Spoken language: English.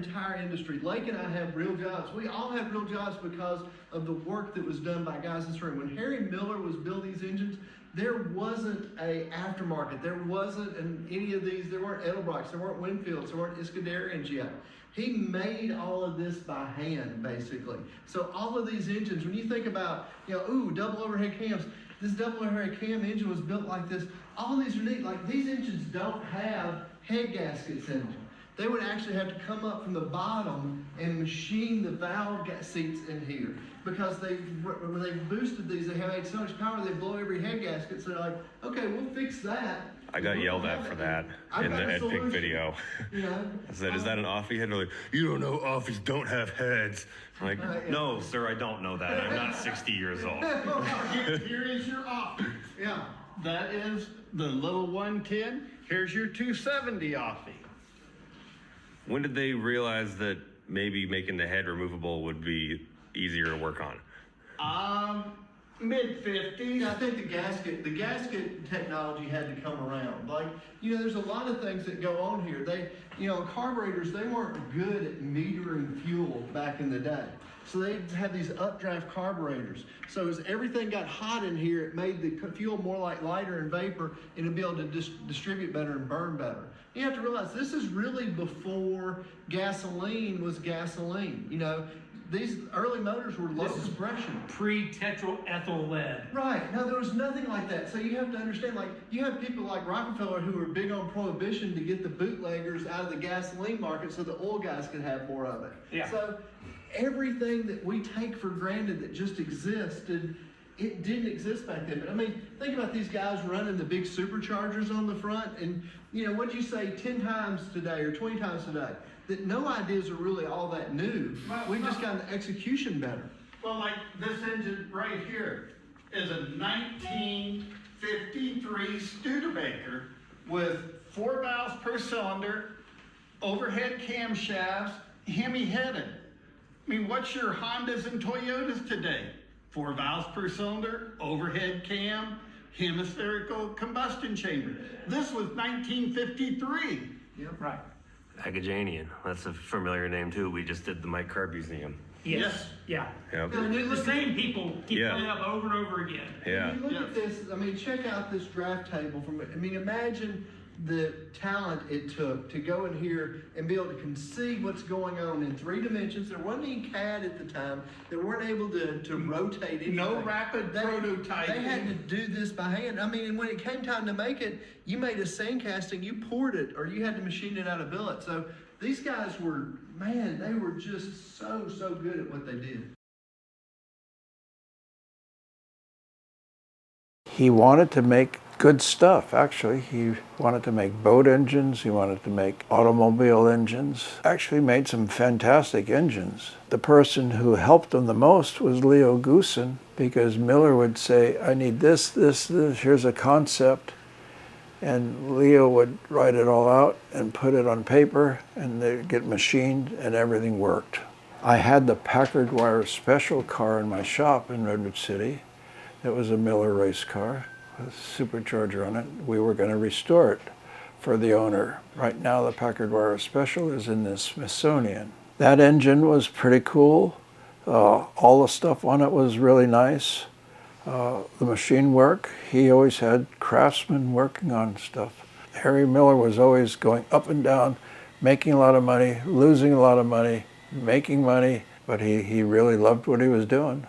entire industry. Lake and I have real jobs. We all have real jobs because of the work that was done by guys in this room. When Harry Miller was building these engines, there wasn't a aftermarket. There wasn't any of these. There weren't Edelbrocks. There weren't Winfields. There weren't Iscadarians yet. He made all of this by hand, basically. So all of these engines, when you think about, double overhead cams, this double overhead cam engine was built like this. All of these are neat. Like, these engines don't have head gaskets in them. They would actually have to come up from the bottom and machine the valve seats in here, because when they boosted these, they had so much power they blow every head gasket. So they're like, okay, we'll fix that. I got yelled at for that in the Ed Pink video. I said, is that an Offie head? They're like, you don't know Offies don't have heads. I'm like, no, sir, I don't know that. I'm not 60 years old. Here is your Offie. Yeah. That is the little 110. Here's your 270 Offie. When did they realize that maybe making the head removable would be easier to work on? Mid-50s. Yeah, I think the gasket technology had to come around. Like, there's a lot of things that go on here. Carburetors, they weren't good at metering fuel back in the day. So they had these updraft carburetors. So as everything got hot in here, it made the fuel more like lighter and vapor, and it'd be able to distribute better and burn better. You have to realize this is really before gasoline was gasoline. These early motors were low compression. Pre-tetroethyl lead. Right. No, there was nothing like that. So you have to understand, you have people like Rockefeller who were big on prohibition to get the bootleggers out of the gasoline market so the oil guys could have more of it. Yeah. So everything that we take for granted that just existed, it didn't exist back then. But think about these guys running the big superchargers on the front, and what'd you say 10 times today or 20 times today? That no ideas are really all that new. We just got the execution better. Well, like this engine right here is a 1953 Studebaker with 4 valves per cylinder, overhead camshafts, Hemi-headed. What's your Hondas and Toyotas today? 4 valves per cylinder, overhead cam, hemispherical combustion chamber. This was 1953. Yep. Right. Agajanian. That's a familiar name too. We just did the Mike Carr Museum. Yes. Yeah. Yep. The same people keep coming up over and over again. Yeah. If you look at this, check out this draft table imagine the talent it took to go in here and be able to conceive what's going on in 3 dimensions. There wasn't any CAD at the time. They weren't able to rotate anything. No rapid prototyping. They had to do this by hand. And when it came time to make it, you made a sand casting, you poured it, or you had to machine it out of billet. So these guys were, they were just so good at what they did. He wanted to make good stuff, actually. He wanted to make boat engines, he wanted to make automobile engines, actually made some fantastic engines. The person who helped him the most was Leo Goossen, because Miller would say, I need this, here's a concept, and Leo would write it all out and put it on paper, and they'd get machined, and everything worked. I had the Packard Wire Special car in my shop in Redwood City. It was a Miller race car, with a supercharger on it. We were going to restore it for the owner. Right now the Packard Wire Special is in the Smithsonian. That engine was pretty cool. All the stuff on it was really nice. The machine work, he always had craftsmen working on stuff. Harry Miller was always going up and down, making a lot of money, losing a lot of money, making money, but he really loved what he was doing.